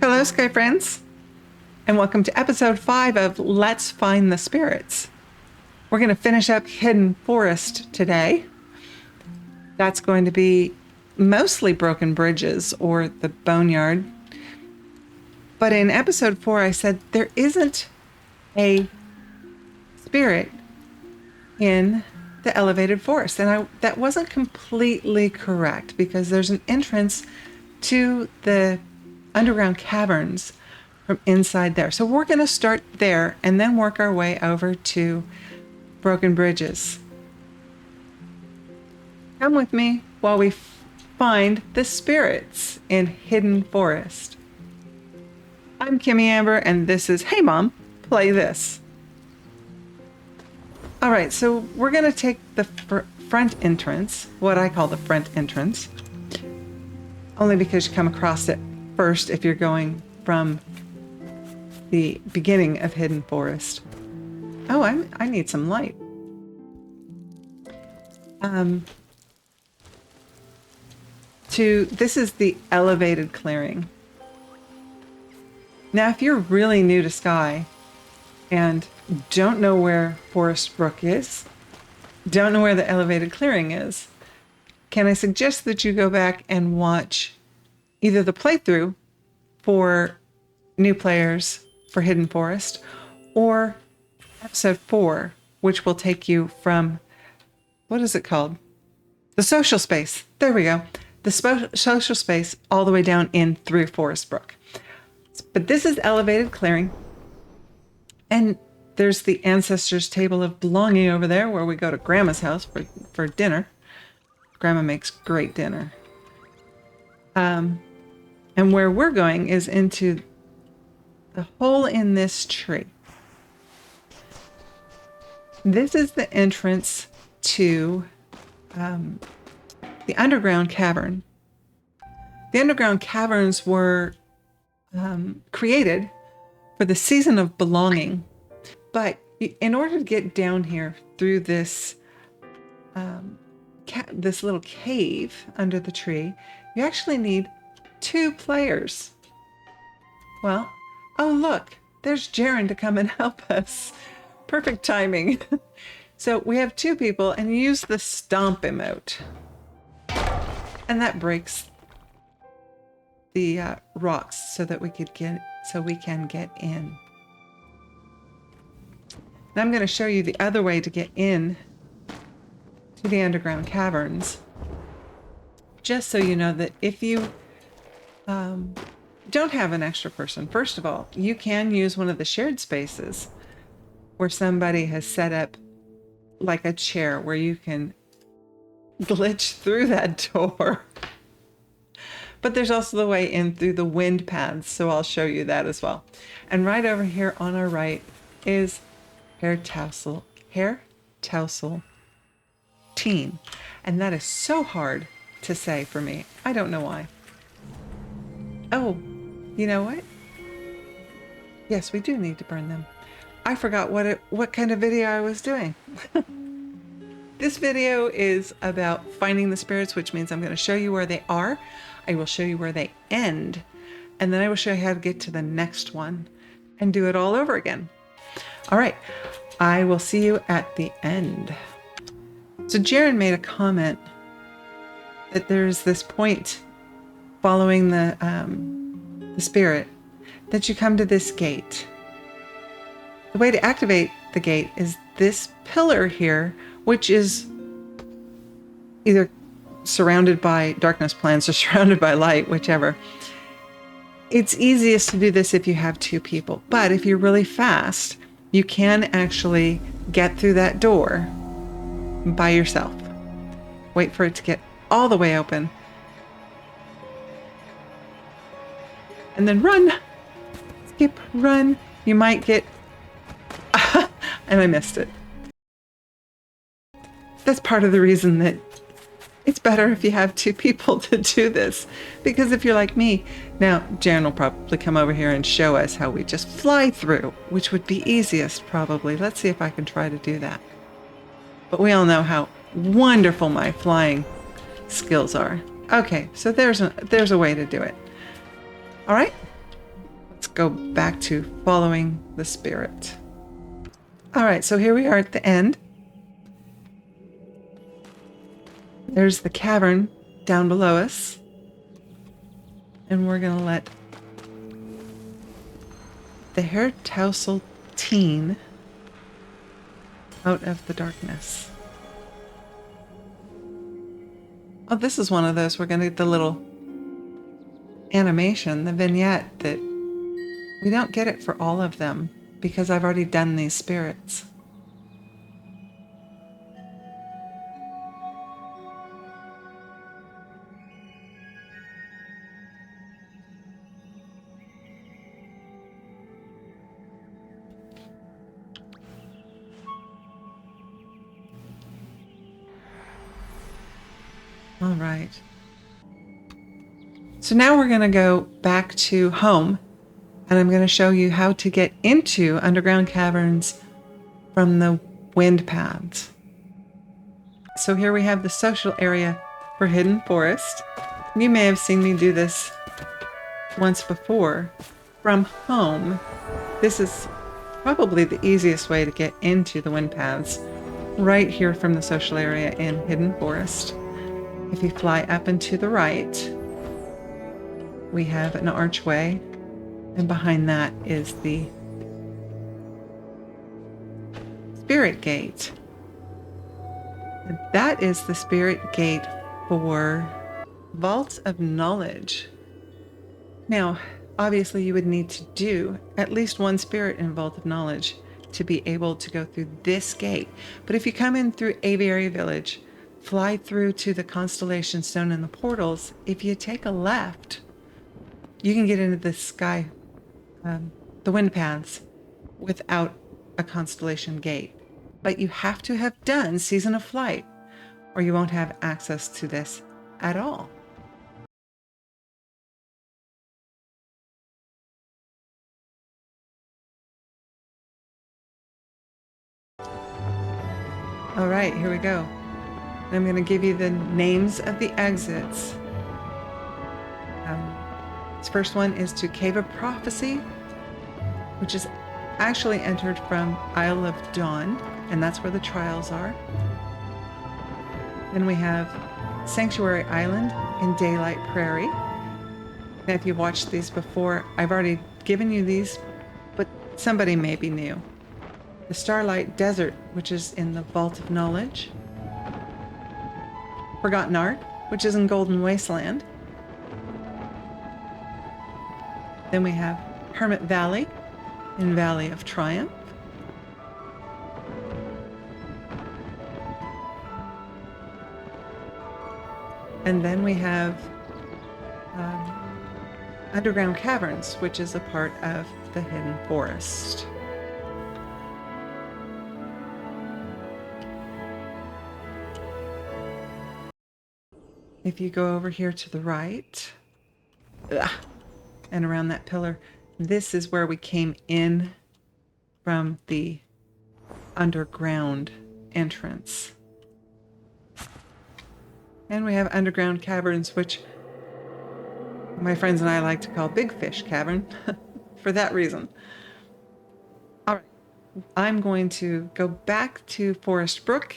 Hello, Sky Friends, and welcome to episode 5 of Let's Find the Spirits. We're going to finish up Hidden Forest today. That's going to be mostly Broken Bridges or the Boneyard. But in episode 4, I said there isn't a spirit in the elevated forest. And that wasn't completely correct because there's an entrance to the Underground Caverns from inside there. So we're going to start there and then work our way over to Broken Bridges. Come with me while we find the spirits in Hidden Forest. I'm Kimmy Amber and this is Hey Mom, Play This. All right, so we're going to take the front entrance, what I call the front entrance, only because you come across it first if you're going from the beginning of Hidden Forest. Oh, I need some light. This is the elevated clearing. Now, if you're really new to Sky and don't know where Forest Brook is, don't know where the elevated clearing is, can I suggest that you go back and watch either the playthrough for new players for Hidden Forest or episode 4, which will take you from, what is it called? The social space. There we go. The social space all the way down in through Forest Brook. But this is elevated clearing. And there's the ancestors' table of belonging over there where we go to Grandma's house for dinner. Grandma makes great dinner. And where we're going is into the hole in this tree. This is the entrance to the Underground Cavern. The Underground Caverns were created for the season of belonging. But in order to get down here through this this little cave under the tree, you actually need 2 players. Well, oh look, there's Jaren to come and help us. Perfect timing. So we have 2 people and use the stomp emote. And that breaks the rocks so that we can get in. Now I'm going to show you the other way to get in to the Underground Caverns. Just so you know that if you don't have an extra person, first of all, you can use one of the shared spaces where somebody has set up like a chair where you can glitch through that door. But there's also the way in through the wind paths, so I'll show you that as well. And right over here on our right is Hair Tousle Teen. And that is so hard to say for me. I don't know why. Oh, you know what? Yes, we do need to burn them. I forgot what kind of video I was doing. This video is about finding the spirits, which means I'm going to show you where they are. I will show you where they end. And then I will show you how to get to the next one and do it all over again. All right. I will see you at the end. So Jaren made a comment that there's this point following the spirit that you come to this gate. The way to activate the gate is this pillar here, which is either surrounded by darkness plants or surrounded by light, whichever. It's easiest to do this if you have 2 people, but if you're really fast, you can actually get through that door by yourself. Wait for it to get all the way open. And then run. Skip, run. You might get... and I missed it. That's part of the reason that it's better if you have 2 people to do this. Because if you're like me, now Jaren will probably come over here and show us how we just fly through, which would be easiest probably. Let's see if I can try to do that. But we all know how wonderful my flying skills are. Okay, so there's a way to do it. All right, go back to following the spirit. All right, so here we are at the end. There's the cavern down below us. And we're going to let the hair Tousle teen out of the darkness. Oh, this is one of those. We're going to get the little animation, the vignette, that we don't get it for all of them because I've already done these spirits. All right. So now we're going to go back to home, and I'm going to show you how to get into Underground Caverns from the wind paths. So here we have the social area for Hidden Forest. You may have seen me do this once before. From home, this is probably the easiest way to get into the wind paths, right here from the social area in Hidden Forest. If you fly up and to the right, we have an archway, and behind that is the spirit gate. And that is the spirit gate for Vault of Knowledge. Now, obviously you would need to do at least one spirit in Vault of Knowledge to be able to go through this gate. But if you come in through Aviary Village, fly through to the Constellation Stone and the portals, if you take a left, you can get into the sky, the wind paths, without a Constellation gate. But you have to have done Season of Flight, or you won't have access to this at all. All right, here we go. I'm going to give you the names of the exits. This first one is to Cave of Prophecy, which is actually entered from Isle of Dawn, and that's where the trials are. Then we have Sanctuary Island in Daylight Prairie. Now, if you've watched these before, I've already given you these, but somebody may be new. The Starlight Desert, which is in the Vault of Knowledge. Forgotten Art, which is in Golden Wasteland. Then we have Hermit Valley in Valley of Triumph. And then we have Underground Caverns, which is a part of the Hidden Forest. If you go over here to the right, and around that pillar, this is where we came in from the underground entrance. And we have Underground Caverns, which my friends and I like to call Big Fish Cavern for that reason. All right, I'm going to go back to Forest Brook,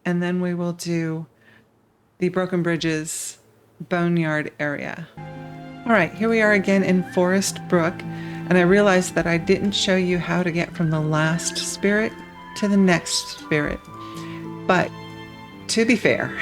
and then we will do the Broken Bridges Boneyard area. All right, here we are again in Forest Brook, and I realized that I didn't show you how to get from the last spirit to the next spirit. But to be fair,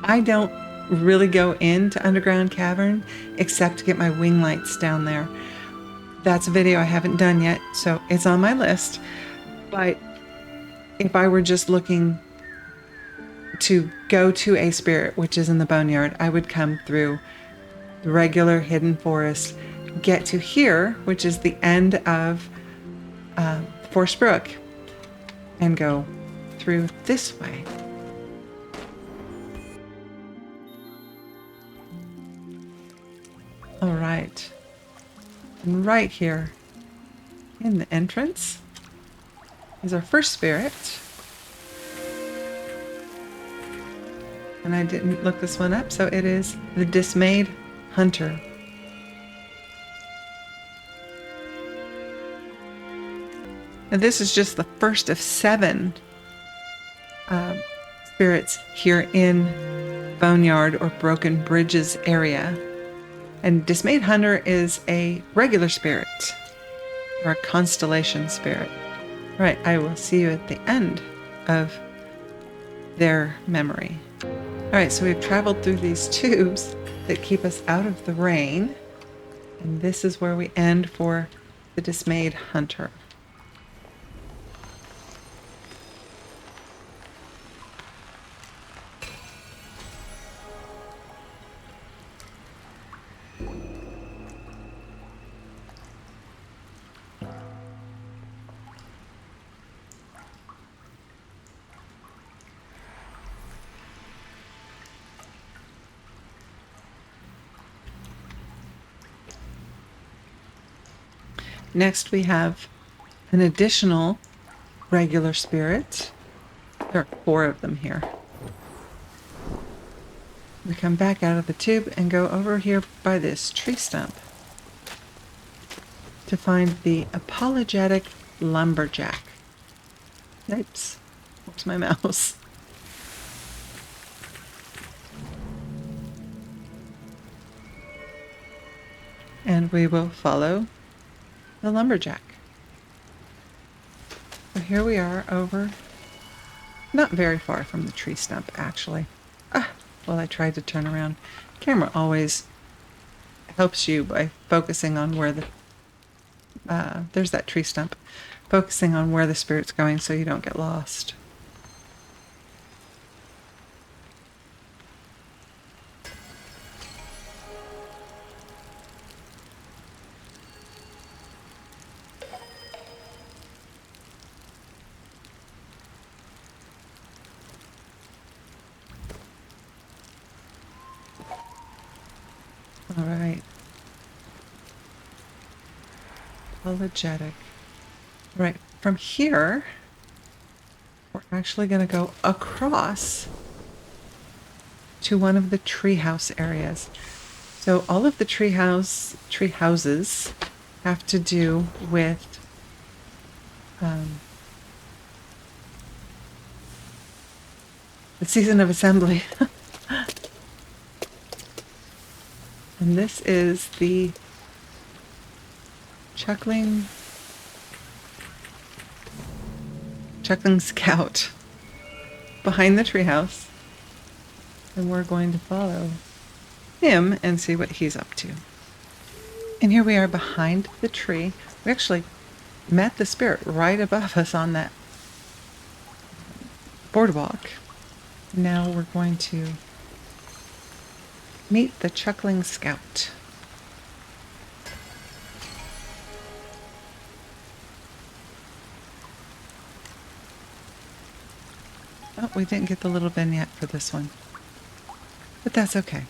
I don't really go into Underground Cavern except to get my wing lights down there. That's a video I haven't done yet, so it's on my list. But if I were just looking to go to a spirit, which is in the Boneyard, I would come through the regular Hidden Forest, get to here, which is the end of Forest Brook, and go through this way. All right, and right here in the entrance is our first spirit. And I didn't look this one up, so it is the Dismayed Hunter. Now, this is just the first of 7 spirits here in Boneyard or Broken Bridges area. And Dismayed Hunter is a regular spirit or a constellation spirit. All right, I will see you at the end of their memory. All right, so we've traveled through these tubes that keep us out of the rain. And this is where we end for the Dismayed Hunter. Next, we have an additional regular spirit. There are 4 of them here. We come back out of the tube and go over here by this tree stump to find the Apologetic Lumberjack. Oops, where's my mouse? And we will follow the lumberjack. So here we are over, not very far from the tree stump, actually. Well, I tried to turn around. Camera always helps you by focusing on where the, there's that tree stump, focusing on where the spirit's going so you don't get lost. All right. Apologetic. Right. From here, we're actually going to go across to one of the treehouse areas. So all of the tree houses have to do with the season of assembly. And this is the Chuckling Scout behind the treehouse. And we're going to follow him and see what he's up to. And here we are behind the tree. We actually met the spirit right above us on that boardwalk. Now we're going to meet the Chuckling Scout. Oh, we didn't get the little vignette for this one, but that's okay.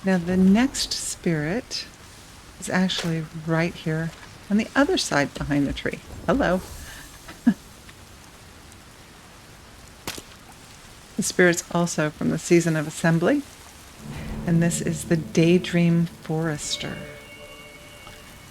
Now the next spirit is actually right here on the other side behind the tree. Hello. The spirit's also from the season of assembly, and this is the Daydream Forester.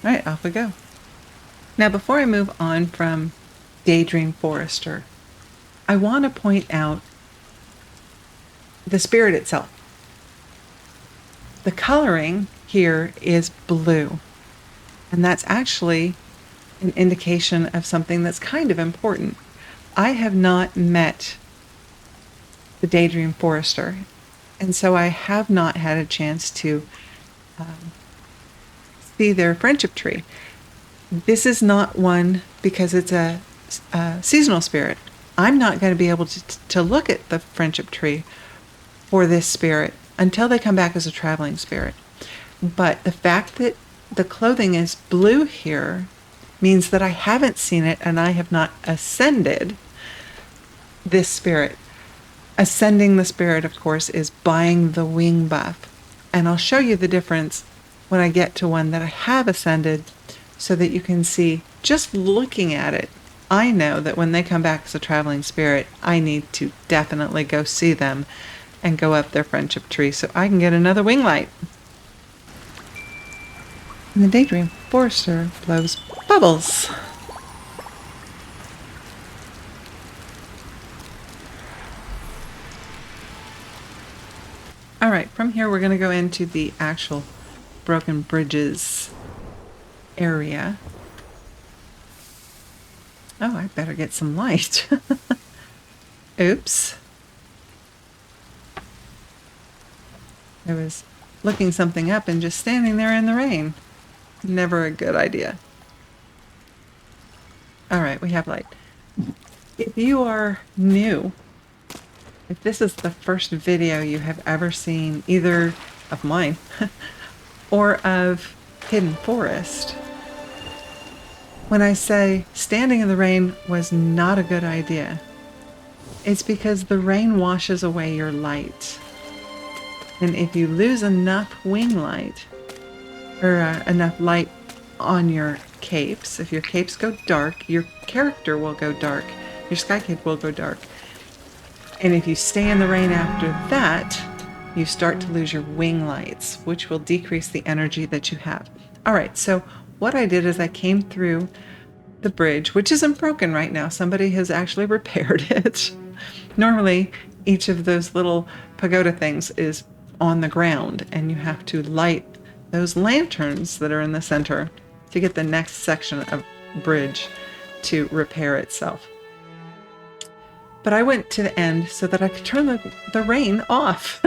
All right, off we go. Now, before I move on from Daydream Forester, I want to point out the spirit itself. The coloring here is blue, and that's actually an indication of something that's kind of important. I have not met the Daydream Forester, and so I have not had a chance to see their friendship tree. This is not one because it's a seasonal spirit. I'm not going to be able to look at the friendship tree for this spirit until they come back as a traveling spirit. But the fact that the clothing is blue here means that I haven't seen it, and I have not ascended this spirit. Ascending the spirit, of course, is buying the wing buff. And I'll show you the difference when I get to one that I have ascended so that you can see, just looking at it, I know that when they come back as a traveling spirit, I need to definitely go see them and go up their friendship tree so I can get another wing light. And the Daydream Forester blows bubbles. All right, from here we're going to go into the actual broken bridges area. Oh, I better get some light. Oops. I was looking something up and just standing there in the rain. Never a good idea. All right, we have light. If you are new, if this is the first video you have ever seen, either of mine or of Hidden Forest, when I say standing in the rain was not a good idea, it's because the rain washes away your light. And if you lose enough wing light, or enough light on your capes, if your capes go dark, your character will go dark, your sky cape will go dark. And if you stay in the rain after that, you start to lose your wing lights, which will decrease the energy that you have. All right, so what I did is I came through the bridge, which isn't broken right now. Somebody has actually repaired it. Normally, each of those little pagoda things is on the ground, and you have to light those lanterns that are in the center to get the next section of bridge to repair itself. But I went to the end so that I could turn the rain off.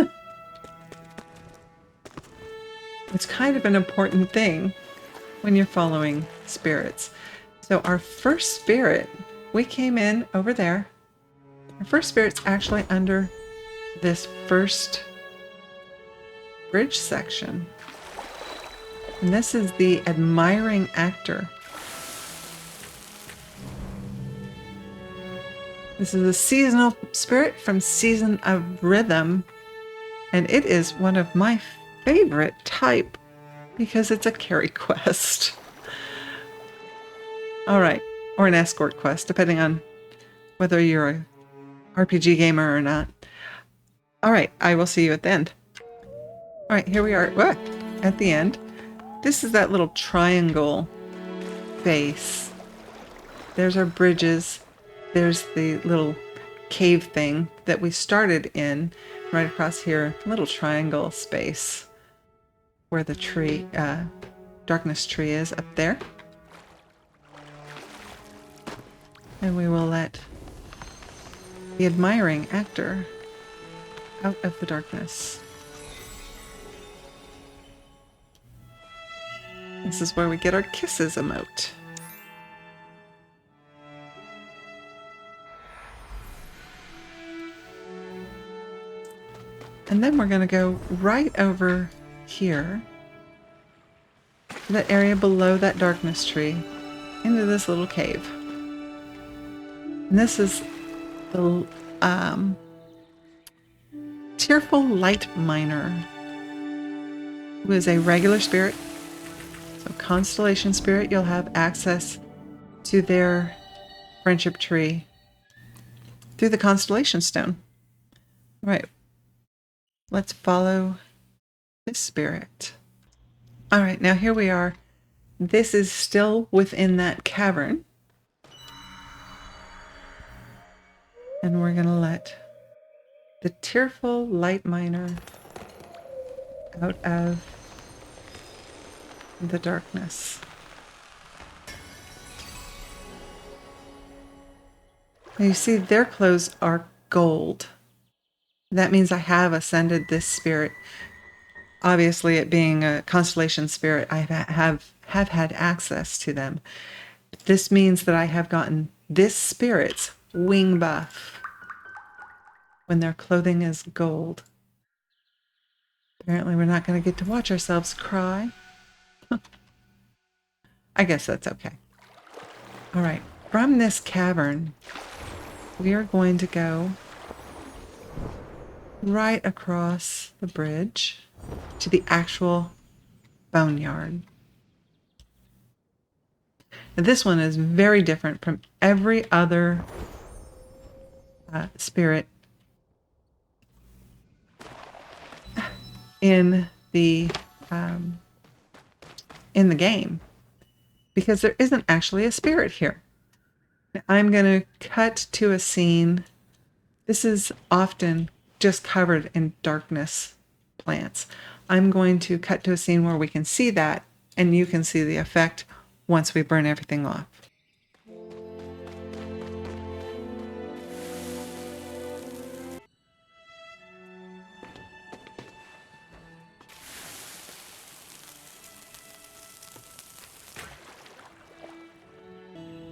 It's kind of an important thing when you're following spirits. So our first spirit, we came in over there. Our first spirit's actually under this first bridge section. And this is the Admiring Actor. This is a seasonal spirit from Season of Rhythm, and it is one of my favorite type because it's a carry quest. All right, or an escort quest, depending on whether you're a RPG gamer or not. All right, I will see you at the end. All right, here we are. What? At the end. This is that little triangle base. There's our bridges. There's the little cave thing that we started in. Right across here, little triangle space where the tree, darkness tree is up there. And we will let the Admiring Actor out of the darkness. This is where we get our kisses emote. And then we're going to go right over here, that area below that darkness tree, into this little cave. And this is the Tearful Light Miner, who is a regular spirit. So Constellation Spirit, you'll have access to their friendship tree through the Constellation Stone. All right. Let's follow this spirit. All right, now here we are. This is still within that cavern. And we're going to let the Tearful Light Miner out of the darkness. Now you see their clothes are gold. That means I have ascended this spirit. Obviously, it being a constellation spirit, I have had access to them. This means that I have gotten this spirit's wing buff when their clothing is gold. Apparently, we're not going to get to watch ourselves cry. I guess that's okay. All right, from this cavern, we are going to go right across the bridge to the actual Boneyard. Now, this one is very different from every other spirit in the in the game because there isn't actually a spirit here. I'm going to cut to a scene. This is often just covered in darkness plants. I'm going to cut to a scene where we can see that, and you can see the effect once we burn everything off.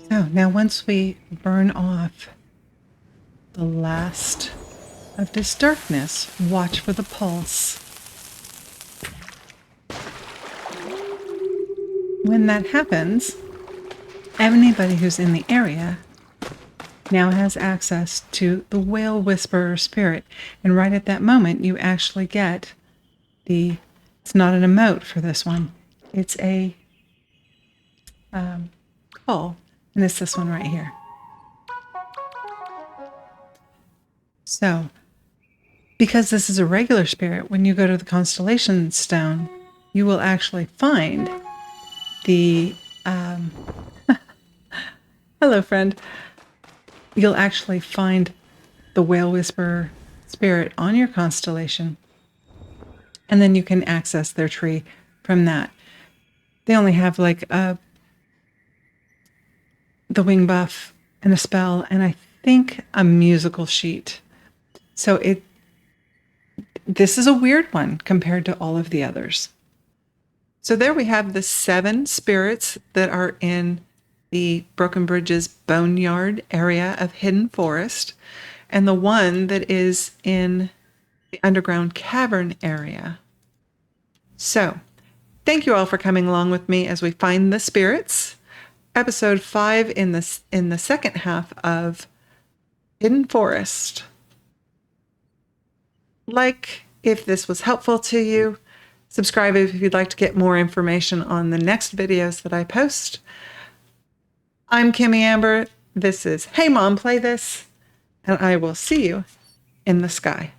So now once we burn off the last of this darkness, watch for the pulse. When that happens, anybody who's in the area now has access to the Whale Whisperer spirit. And right at that moment, you actually get it's not an emote for this one. It's a call. And it's this one right here. So, because this is a regular spirit, when you go to the Constellation Stone, you will actually find the... Hello, friend. You'll actually find the Whale Whisperer spirit on your constellation, and then you can access their tree from that. They only have like the wing buff and a spell, and I think a musical sheet. So this is a weird one compared to all of the others. So there we have the 7 spirits that are in the Broken Bridges Boneyard area of Hidden Forest, and the one that is in the Underground Cavern area. So, thank you all for coming along with me as we find the spirits. Episode 5 in the second half of Hidden Forest. Like if this was helpful to you. Subscribe if you'd like to get more information on the next videos that I post. I'm Kimmy Amber. This is Hey Mom, Play This, and I will see you in the sky.